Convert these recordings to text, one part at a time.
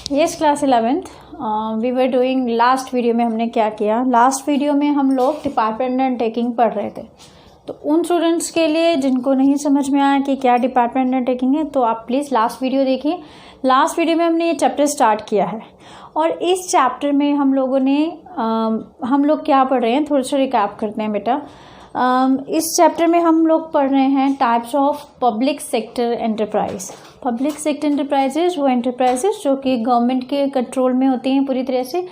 Yes class 11th we were doing. Last video में हमने क्या किया, लास्ट वीडियो में हम लोग डिपार्टमेंट अंडरटेकिंग पढ़ रहे थे। तो उन स्टूडेंट्स के लिए जिनको नहीं समझ में आया कि क्या डिपार्टमेंट अंडरटेकिंग है, तो आप प्लीज़ लास्ट वीडियो देखिए। लास्ट वीडियो में हमने ये चैप्टर स्टार्ट किया है और इस चैप्टर में हम लोग क्या पढ़ रहे हैं, थोड़ा सा रिकैप करते हैं बेटा। इस चैप्टर में हम लोग पढ़ रहे हैं types of public sector enterprise. Public sector enterprises वो एंटरप्राइजेज जो कि गवर्नमेंट के कंट्रोल में होती हैं, पूरी तरह से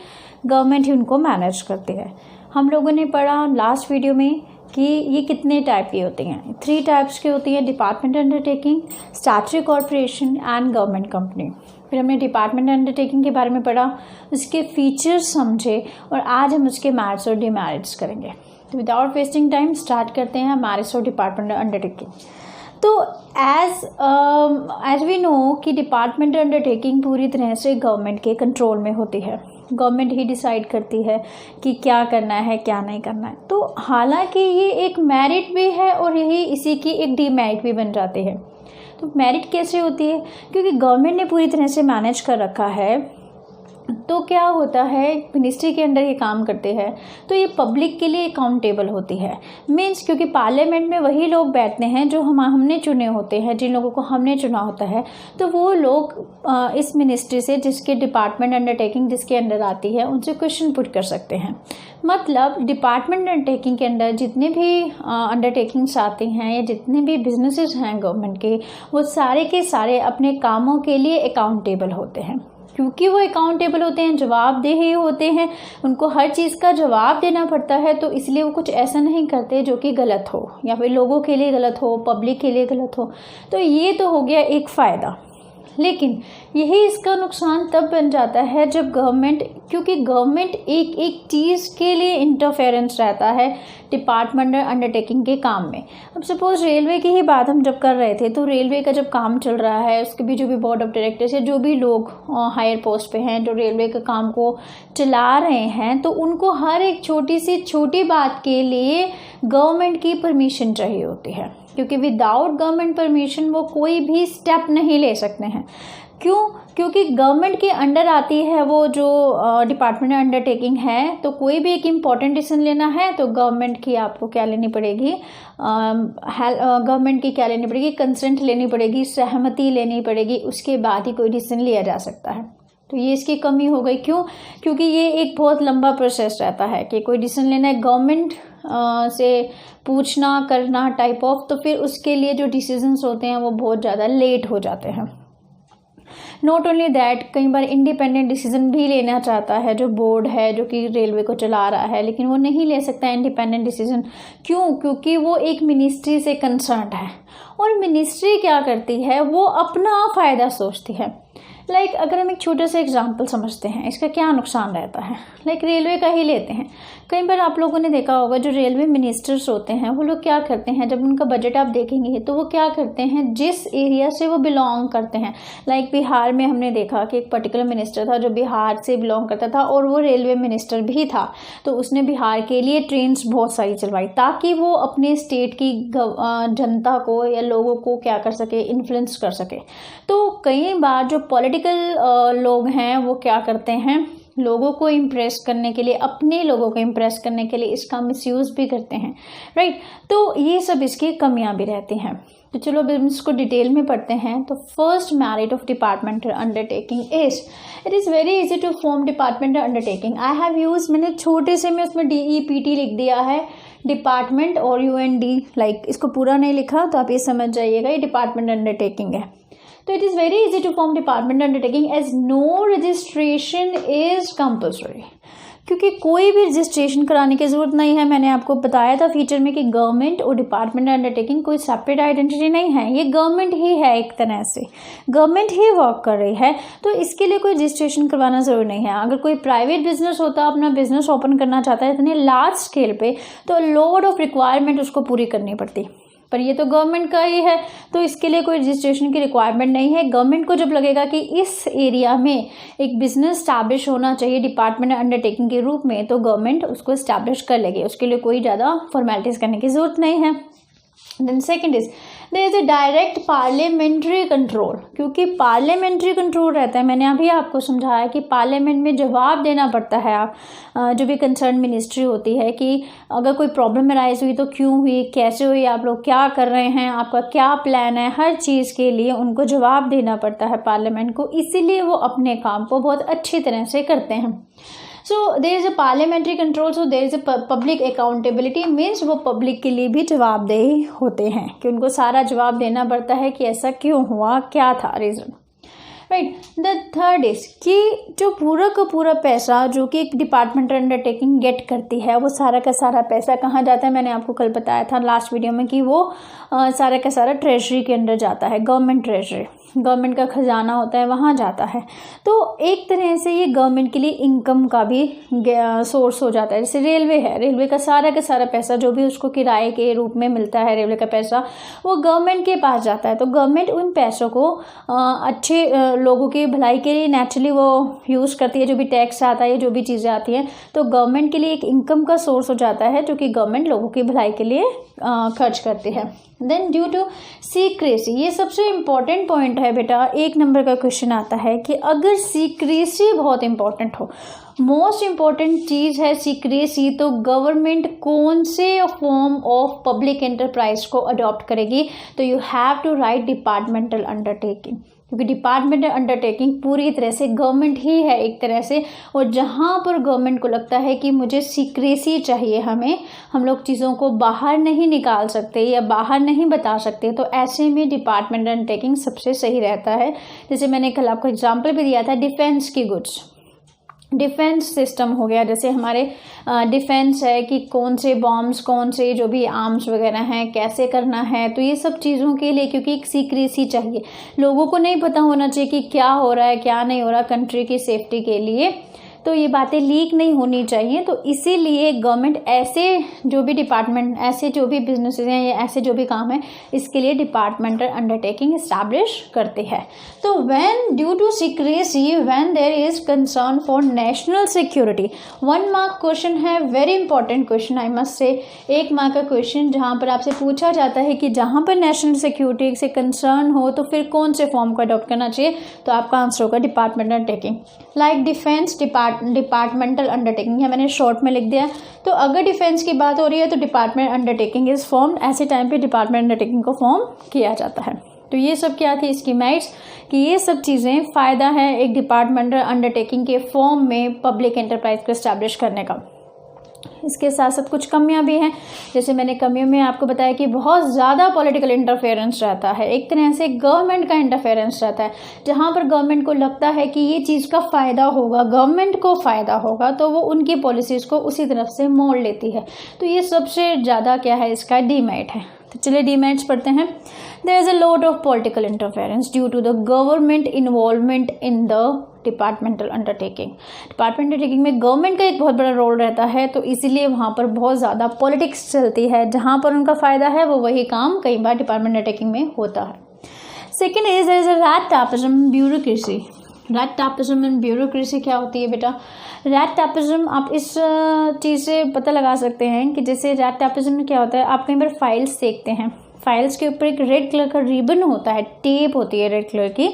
गवर्नमेंट ही उनको मैनेज करती है। हम लोगों ने पढ़ा लास्ट वीडियो में कि ये कितने टाइप की होती हैं, 3 टाइप्स की होती हैं, department undertaking, statutory corporation and government company. फिर हमने डिपार्टमेंट अंडरटेकिंग के बारे में पढ़ा, उसके फीचर्स समझे और आज हम उसके मेरिट्स और डिमेरिट्स करेंगे। तो विदाउट वेस्टिंग टाइम स्टार्ट करते हैं मेरिट्स और डिपार्टमेंट अंडरटेकिंग। तो एज वी नो कि डिपार्टमेंट अंडरटेकिंग पूरी तरह से गवर्नमेंट के कंट्रोल में होती है। गवर्नमेंट ही डिसाइड करती है कि क्या करना है क्या नहीं करना है। तो हालांकि ये एक मेरिट भी है और यही इसी की एक डीमेरिट भी बन जाती है। तो मेरिट कैसे होती है, क्योंकि गवर्नमेंट ने पूरी तरह से मैनेज कर रखा है। तो क्या होता है, मिनिस्ट्री के अंडर ये काम करते हैं तो ये पब्लिक के लिए अकाउंटेबल होती है। मीन्स क्योंकि पार्लियामेंट में वही लोग बैठते हैं जो हमने चुने होते हैं, जिन लोगों को हमने चुना होता है। तो वो लोग इस मिनिस्ट्री से, जिसके डिपार्टमेंट अंडरटेकिंग जिसके अंडर आती है, उनसे क्वेश्चन पुट कर सकते हैं। मतलब डिपार्टमेंट अंडरटेकिंग के अंडर जितने भी अंडरटेकिंग्स आती हैं या जितने भी बिजनेसेस हैं गवर्नमेंट के, वो सारे के सारे अपने कामों के लिए अकाउंटेबल होते हैं। क्योंकि वो अकाउंटेबल होते हैं, जवाबदेह होते हैं, उनको हर चीज़ का जवाब देना पड़ता है। तो इसलिए वो कुछ ऐसा नहीं करते जो कि गलत हो या फिर लोगों के लिए गलत हो, पब्लिक के लिए गलत हो। तो ये तो हो गया एक फ़ायदा। लेकिन यही इसका नुकसान तब बन जाता है जब गवर्नमेंट, क्योंकि गवर्नमेंट एक एक चीज़ के लिए इंटरफेरेंस रहता है डिपार्टमेंट अंडरटेकिंग के काम में। अब सपोज रेलवे की ही बात हम जब कर रहे थे, तो रेलवे का जब काम चल रहा है, उसके भी जो भी बोर्ड ऑफ डायरेक्टर्स या जो भी लोग हायर पोस्ट पे हैं जो रेलवे के काम को चला रहे हैं, तो उनको हर एक छोटी से छोटी बात के लिए गवर्नमेंट की परमिशन चाहिए होती है। क्योंकि विदाउट गवर्नमेंट परमिशन वो कोई भी स्टेप नहीं ले सकते हैं। क्यों? क्योंकि गवर्नमेंट के अंडर आती है वो जो डिपार्टमेंट अंडरटेकिंग है। तो कोई भी एक इम्पॉर्टेंट डिसीजन लेना है तो गवर्नमेंट की आपको क्या लेनी पड़ेगी, गवर्नमेंट की क्या लेनी पड़ेगी, कंसेंट लेनी पड़ेगी, सहमति लेनी पड़ेगी, उसके बाद ही कोई डिसीजन लिया जा सकता है। तो ये इसकी कमी हो गई। क्यों? क्योंकि ये एक बहुत लंबा प्रोसेस रहता है कि कोई डिसीजन लेना है, गवर्नमेंट से पूछना करना टाइप ऑफ, तो फिर उसके लिए जो डिसीजंस होते हैं वो बहुत ज़्यादा लेट हो जाते हैं। नॉट ओनली दैट, कई बार इंडिपेंडेंट डिसीजन भी लेना चाहता है जो बोर्ड है जो कि रेलवे को चला रहा है, लेकिन वो नहीं ले सकता इंडिपेंडेंट डिसीजन। क्यों? क्योंकि वो एक मिनिस्ट्री से कंसर्न्ड है और मिनिस्ट्री क्या करती है, वो अपना फ़ायदा सोचती है। लाइक अगर हम एक छोटा सा एग्जांपल समझते हैं, इसका क्या नुकसान रहता है। लाइक रेलवे का ही लेते हैं। कई बार आप लोगों ने देखा होगा जो रेलवे मिनिस्टर्स होते हैं वो लोग क्या करते हैं, जब उनका बजट आप देखेंगे तो वो क्या करते हैं, जिस एरिया से वो बिलोंग करते हैं। लाइक बिहार में हमने देखा कि एक पर्टिकुलर मिनिस्टर था जो बिहार से बिलोंग करता था और वो रेलवे मिनिस्टर भी था। तो उसने बिहार के लिए ट्रेन्स बहुत सारी चलवाई ताकि वो अपने स्टेट की जनता को या लोगों को क्या कर सके, इन्फ्लुएंस कर सके। तो कई बार जो पॉलिटिकल लोग हैं वो क्या करते हैं, लोगों को इम्प्रेस करने के लिए, अपने लोगों को इम्प्रेस करने के लिए इसका मिसयूज़ भी करते हैं, राइट। तो ये सब इसकी कमियां भी रहती हैं। तो चलो अब इसको डिटेल में पढ़ते हैं। तो first merit of department undertaking is it is very easy to form department undertaking. I have use, मैंने छोटे से में उसमें DEPT लिख दिया है, डिपार्टमेंट और UND, लाइक इसको पूरा नहीं लिखा तो आप ये समझ जाइएगा ये डिपार्टमेंट अंडरटेकिंग है। तो it is very easy to form department undertaking as no registration is compulsory. क्योंकि कोई भी रजिस्ट्रेशन कराने की ज़रूरत नहीं है। मैंने आपको बताया था फीचर में कि गवर्नमेंट और डिपार्टमेंट अंडरटेकिंग कोई सेपरेट आइडेंटिटी नहीं है, ये गवर्नमेंट ही है, एक तरह से गवर्नमेंट ही वर्क कर रही है। तो इसके लिए कोई रजिस्ट्रेशन करवाना ज़रूरी नहीं है। अगर कोई प्राइवेट बिजनेस होता, अपना बिजनेस ओपन करना चाहता है इतने लार्ज स्केल पे, तो लॉट ऑफ रिक्वायरमेंट उसको पूरी करनी पड़ती, पर ये तो गवर्नमेंट का ही है तो इसके लिए कोई रजिस्ट्रेशन की रिक्वायरमेंट नहीं है। गवर्नमेंट को जब लगेगा कि इस एरिया में एक बिजनेस स्टैब्लिश होना चाहिए डिपार्टमेंट अंडरटेकिंग के रूप में, तो गवर्नमेंट उसको स्टैब्लिश कर लेगी, उसके लिए कोई ज़्यादा फॉर्मेलिटीज़ करने की ज़रूरत नहीं है। Then second is there is a direct parliamentary control, क्योंकि पार्लियामेंट्री कंट्रोल रहता है। मैंने अभी आपको समझाया कि पार्लियामेंट में जवाब देना पड़ता है आप जो भी कंसर्न मिनिस्ट्री होती है कि अगर कोई प्रॉब्लम अराइज हुई तो क्यों हुई, कैसे हुई, आप लोग क्या कर रहे हैं, आपका क्या प्लान है, हर चीज़ के लिए उनको जवाब देना पड़ता है पार्लियामेंट को, इसीलिए वो अपने काम को बहुत अच्छी तरह से करते हैं। So there is a parliamentary control, so there is a public accountability, means वो पब्लिक के लिए भी जवाबदेही होते हैं कि उनको सारा जवाब देना पड़ता है कि ऐसा क्यों हुआ, क्या था reason, right. The third is कि जो पूरा का पूरा पैसा जो कि एक डिपार्टमेंटल अंडरटेकिंग गेट करती है, वो सारा का सारा पैसा कहाँ जाता है, मैंने आपको कल बताया था लास्ट वीडियो में कि वो सारा का सारा ट्रेजरी के अंदर जाता है, गवर्नमेंट ट्रेजरी, गवर्नमेंट का खजाना होता है, वहाँ जाता है। तो एक तरह से ये गवर्नमेंट के लिए इनकम का भी सोर्स हो जाता है। जैसे रेलवे है, रेलवे का सारा पैसा जो भी उसको किराए के रूप में मिलता है, रेलवे का पैसा, वो गवर्नमेंट के पास जाता है। तो गवर्नमेंट उन पैसों को अच्छे लोगों की भलाई के लिए नेचुरली वो यूज़ करती है, जो भी टैक्स आता है, जो भी चीज़ें आती हैं, तो गवर्नमेंट के लिए एक इनकम का सोर्स हो जाता है जो कि गवर्नमेंट लोगों की भलाई के लिए खर्च करती है। देन ड्यू टू सीक्रेसी, ये सबसे इम्पॉर्टेंट पॉइंट है बेटा, 1 नंबर का क्वेश्चन आता है कि अगर सीक्रेसी बहुत इम्पॉर्टेंट हो, मोस्ट इम्पॉर्टेंट चीज़ है सीक्रेसी, तो गवर्नमेंट कौन से फॉर्म ऑफ पब्लिक एंटरप्राइज को अडॉप्ट करेगी, तो you have to write departmental undertaking, क्योंकि डिपार्टमेंटल अंडरटेकिंग पूरी तरह से गवर्नमेंट ही है एक तरह से, और जहाँ पर गवर्नमेंट को लगता है कि मुझे सीक्रेसी चाहिए, हम लोग चीज़ों को बाहर नहीं निकाल सकते या बाहर नहीं बता सकते, तो ऐसे में डिपार्टमेंटल अंडरटेकिंग सबसे सही रहता है। जैसे मैंने कल आपको एग्जाम्पल भी दिया था, डिफेंस की गुड्स, डिफेंस सिस्टम हो गया, जैसे हमारे डिफेंस है कि कौन से बॉम्ब्स, कौन से जो भी आर्म्स वगैरह हैं, कैसे करना है, तो ये सब चीज़ों के लिए क्योंकि एक सीक्रेसी चाहिए, लोगों को नहीं पता होना चाहिए कि क्या हो रहा है क्या नहीं हो रहा, कंट्री की सेफ्टी के लिए, तो ये बातें लीक नहीं होनी चाहिए। तो इसीलिए गवर्नमेंट ऐसे जो भी डिपार्टमेंट, ऐसे जो भी बिजनेसेस हैं या ऐसे जो भी काम है, इसके लिए डिपार्टमेंटल अंडरटेकिंग इस्टेब्लिश करते हैं। तो when due to secrecy when there is concern for national security, 1 mark question है, very important question I must say, 1 mark का क्वेश्चन जहाँ पर आपसे पूछा जाता है कि जहाँ पर नेशनल सिक्योरिटी से कंसर्न हो तो फिर कौन से फॉर्म को अडॉप्ट करना चाहिए, तो आपका आंसर होगा departmental undertaking. Like defence departmental undertaking है, मैंने शॉर्ट में लिख दिया। तो अगर डिफेंस की बात हो रही है तो डिपार्टमेंट अंडरटेकिंग इज फॉर्म्ड, ऐसे टाइम पे डिपार्टमेंट अंडरटेकिंग को फॉर्म किया जाता है। तो ये सब क्या थी स्कीमेटिक्स, कि ये सब चीज़ें फ़ायदा है एक डिपार्टमेंटल अंडरटेकिंग के फॉर्म में पब्लिक एंटरप्राइज को इस्टेब्लिश करने का। इसके साथ साथ कुछ कमियां भी हैं, जैसे मैंने कमियों में आपको बताया कि बहुत ज़्यादा पॉलिटिकल इंटरफेरेंस रहता है, एक तरह से गवर्नमेंट का इंटरफेरेंस रहता है, जहां पर गवर्नमेंट को लगता है कि ये चीज़ का फ़ायदा होगा, गवर्नमेंट को फ़ायदा होगा, तो वो उनकी पॉलिसीज़ को उसी तरफ से मोड़ लेती है। तो ये सबसे ज़्यादा क्या है, इसका डीमेरिट है। तो चलिए डीमेरिट्स पढ़ते हैं। There is a lot of political interference due to the government involvement in the departmental undertaking. Departmental undertaking में गवर्नमेंट का एक बहुत बड़ा रोल रहता है, तो इसीलिए वहाँ पर बहुत ज़्यादा पॉलिटिक्स चलती है, जहाँ पर उनका फ़ायदा है वो वही काम कई बार डिपार्टमेंट अंडरटेकिंग में होता है। Second is there is a red tapism bureaucracy. Red tapism and bureaucracy क्या होती है बेटा, रैट टैपिज्म आप इस चीज़ से पता लगा सकते हैं कि जैसे रैट टैपिज्म में क्या होता है, आप कई बार फाइल्स देखते हैं, फाइल्स के ऊपर एक रेड कलर का रिबन होता है, टेप होती है रेड कलर की,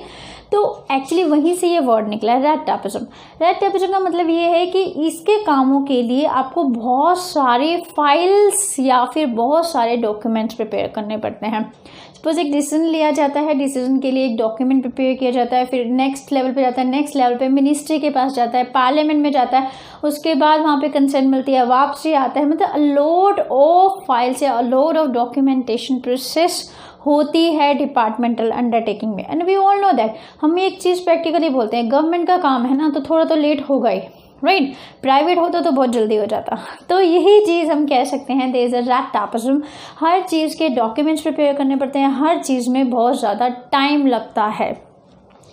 तो एक्चुअली वहीं से ये वर्ड निकला है रैट टैपिज्म। रैट टैपिज्म का मतलब ये है कि इसके कामों के लिए आपको बहुत सारे फाइल्स या फिर बहुत सारे डॉक्यूमेंट्स प्रिपेयर करने पड़ते हैं। सपोज एक डिसीजन लिया जाता है, डिसीजन के लिए एक डॉक्यूमेंट प्रिपेयर किया जाता है, फिर नेक्स्ट लेवल पे जाता है, नेक्स्ट लेवल पे मिनिस्ट्री के पास जाता है, पार्लियामेंट में जाता है, उसके बाद वहाँ पे कंसेंट मिलती है, वापसी आता है, मतलब अ लॉट ऑफ फाइल्स या a lot of documentation process होती है डिपार्टमेंटल अंडरटेकिंग में। And we all know that, हम एक चीज़ प्रैक्टिकली बोलते हैं, गवर्नमेंट का काम है ना, तो थोड़ा तो लेट होगा ही, राइट। प्राइवेट होता तो बहुत जल्दी हो जाता। तो यही चीज़ हम कह सकते हैं, there is a red tapism. हर चीज़ के डॉक्यूमेंट्स प्रिपेयर करने पड़ते हैं, हर चीज़ में बहुत ज़्यादा टाइम लगता है।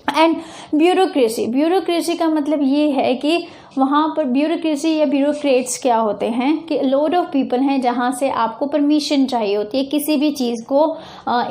एंड ब्यूरोक्रेसी, ब्यूरोक्रेसी का मतलब ये है कि वहाँ पर ब्यूरोक्रेसी या ब्यूरोक्रेट्स क्या होते हैं कि लोड ऑफ पीपल हैं जहाँ से आपको परमिशन चाहिए होती है किसी भी चीज़ को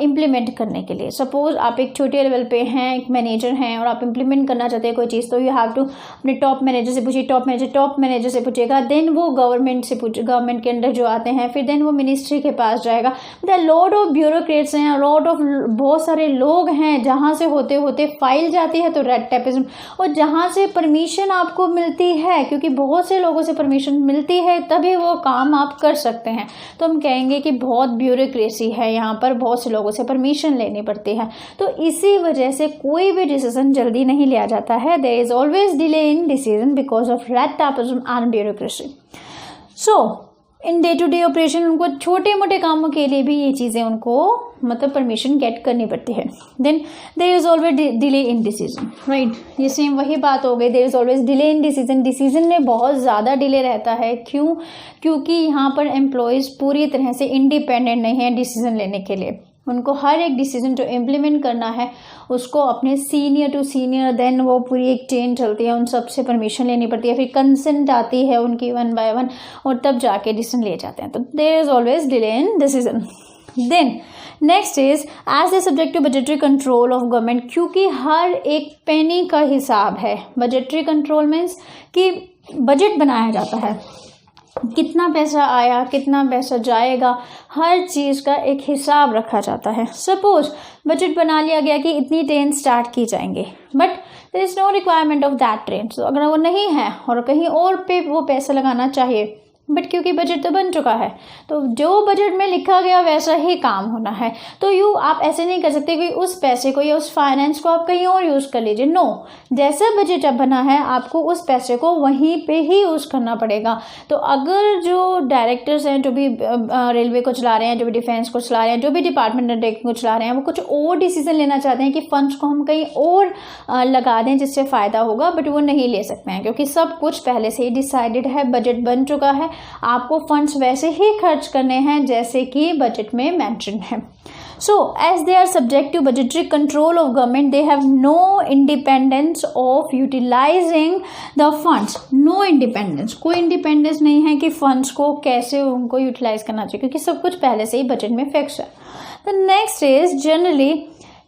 इम्प्लीमेंट करने के लिए। सपोज़ आप एक छोटे लेवल पे हैं, एक मैनेजर हैं और आप इम्प्लीमेंट करना चाहते हैं कोई चीज़, तो यू हैव टू अपने टॉप मैनेजर से पूछिए, टॉप मैनेजर से पूछेगा, देन वो गवर्नमेंट के अंडर जो आते हैं, फिर देन वो मिनिस्ट्री के पास जाएगा। द लॉट ऑफ ब्यूरोक्रेट्स हैं, लॉट ऑफ बहुत सारे लोग हैं जहाँ से होते होते फाइल जाती है तो रेड टेपिज्म, और जहाँ से परमिशन आपको मिलती है, क्योंकि बहुत से लोगों से परमिशन मिलती है तभी वो काम आप कर सकते हैं। तो हम कहेंगे कि बहुत ब्यूरोक्रेसी है, यहाँ पर बहुत से लोगों से परमिशन लेनी पड़ती है। तो इसी वजह से कोई भी डिसीजन जल्दी नहीं लिया जाता है। There is always delay in decision because of red tapism and bureaucracy. So in day to day operation उनको छोटे मोटे कामों के लिए भी ये चीज़ें उनको मतलब परमिशन गेट करनी पड़ती है। Then there is always delay in decision, right. ये सेम वही बात हो गई, there is always delay in decision. Decision में बहुत ज़्यादा डिले रहता है। क्यों? क्योंकि यहाँ पर एम्प्लॉयज़ पूरी तरह से इंडिपेंडेंट नहीं है डिसीजन लेने के लिए। उनको हर एक डिसीजन जो इम्प्लीमेंट करना है उसको अपने सीनियर टू सीनियर, देन वो पूरी एक चेन चलती है, उन सब से परमिशन लेनी पड़ती है, फिर कंसेंट आती है उनकी 1 बाय 1 और तब जाके डिसीजन लिए जाते हैं। तो there is always delay in decision. Then next is as a subject to budgetary control of government, क्योंकि हर एक पेनी का हिसाब है। बजटरी कंट्रोल मीन्स कि बजट बनाया जाता है, कितना पैसा आया, कितना पैसा जाएगा, हर चीज़ का एक हिसाब रखा जाता है। सपोज बजट बना लिया गया कि इतनी ट्रेन स्टार्ट की जाएंगे, but there is no requirement of that train. तो अगर वो नहीं है और कहीं और पे वो पैसा लगाना चाहिए, बट क्योंकि बजट तो बन चुका है तो जो बजट में लिखा गया वैसा ही काम होना है। तो आप ऐसे नहीं कर सकते कि उस पैसे को या उस फाइनेंस को आप कहीं और यूज़ कर लीजिए। नो, जैसा बजट अब बना है आपको उस पैसे को वहीं पे ही यूज़ करना पड़ेगा। तो अगर जो डायरेक्टर्स हैं, जो भी रेलवे को चला रहे हैं, जो भी डिफेंस को चला रहे हैं, जो भी डिपार्टमेंट अंडरटेकिंग को चला रहे हैं, वो कुछ और डिसीजन लेना चाहते हैं कि फंड्स को हम कहीं और लगा दें जिससे फ़ायदा होगा, बट वो नहीं ले सकते हैं क्योंकि सब कुछ पहले से ही डिसाइडेड है, बजट बन चुका है। आपको फंड्स वैसे ही खर्च करने हैं जैसे कि बजट में मेंशन है। So as they are subject to budgetary control of government, they have no independence of utilizing the funds. No independence, कोई independence नहीं है कि funds को कैसे उनको utilize करना चाहिए क्योंकि सब कुछ पहले से ही बजट में फिक्स है। The next is generally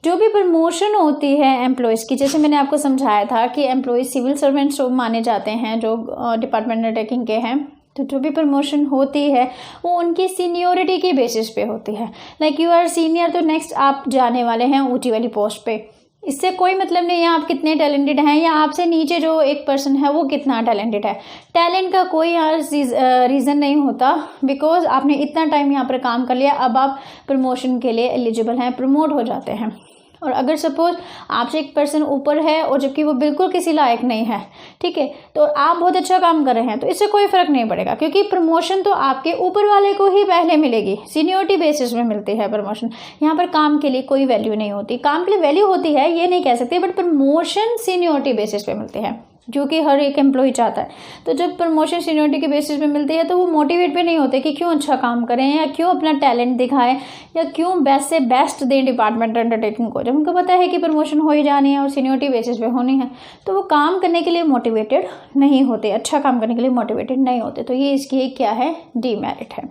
जो भी प्रमोशन होती है एम्प्लॉयज़ की, जैसे मैंने आपको समझाया था कि एम्प्लॉयज़ सिविल सर्वेंट्स माने जाते हैं जो डिपार्टमेंट अंडरटेकिंग के हैं। तो जो भी प्रमोशन होती है वो उनकी सीनियोरिटी की बेसिस पे होती है। लाइक यू आर सीनियर तो नेक्स्ट आप जाने वाले हैं ऊंची वाली पोस्ट पे। इससे कोई मतलब नहीं है आप कितने टैलेंटेड हैं या आपसे नीचे जो एक पर्सन है वो कितना टैलेंटेड है। टैलेंट का कोई यहाँ रीज़न नहीं होता, बिकॉज आपने इतना टाइम यहाँ पर काम कर लिया, अब आप प्रमोशन के लिए एलिजिबल हैं, प्रमोट हो जाते हैं। और अगर सपोज आपसे एक पर्सन ऊपर है और जबकि वो बिल्कुल किसी लायक नहीं है, ठीक है, तो आप बहुत अच्छा काम कर रहे हैं तो इससे कोई फ़र्क नहीं पड़ेगा क्योंकि प्रमोशन तो आपके ऊपर वाले को ही पहले मिलेगी। सीनियरिटी बेसिस में मिलती है प्रमोशन। यहाँ पर काम के लिए कोई वैल्यू नहीं होती। काम के लिए वैल्यू होती है ये नहीं कह सकते, बट प्रमोशन सीनियरिटी बेसिस पे मिलती है जो कि हर एक एम्प्लॉय चाहता है। तो जब प्रमोशन सीनियरिटी के बेसिस पे मिलती है तो वो मोटिवेट पे नहीं होते कि क्यों अच्छा काम करें या क्यों अपना टैलेंट दिखाएं या क्यों बेस्ट से बेस्ट दें डिपार्टमेंट अंडरटेकिंग को। जब उनको पता है कि प्रमोशन हो ही जानी है और सीनियरिटी बेसिस पे होनी है तो वो काम करने के लिए मोटिवेटेड नहीं होते, अच्छा काम करने के लिए मोटिवेटेड नहीं होते। तो ये इसकी क्या है, डीमेरिट है,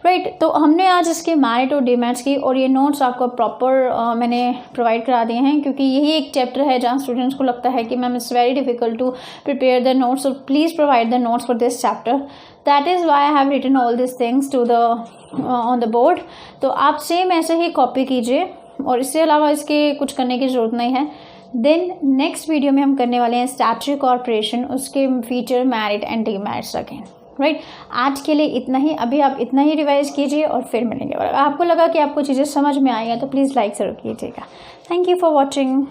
राइट। तो हमने आज इसके मेरिट और डीमेरिट्स की और ये नोट्स आपको प्रॉपर मैंने प्रोवाइड करा दिए हैं क्योंकि यही एक चैप्टर है जहाँ स्टूडेंट्स को लगता है कि ma'am it's very difficult to prepare the notes, so please provide the notes for this chapter. That is why I have written all this things to the on the board. तो आप same ऐसे ही copy कीजिए और इससे अलावा इसके कुछ करने की ज़रूरत नहीं है। देन नेक्स्ट वीडियो में हम करने वाले हैं स्टैट्यूटरी कॉर्पोरेशन, उसके feature, merit and demerits again, right. आज के लिए इतना ही, अभी आप इतना ही रिवाइज कीजिए और फिर मिलेंगे। और आपको लगा कि आपको चीज़ें समझ में आई हैं तो प्लीज़ लाइक ज़रूर कीजिएगा। Thank you for watching.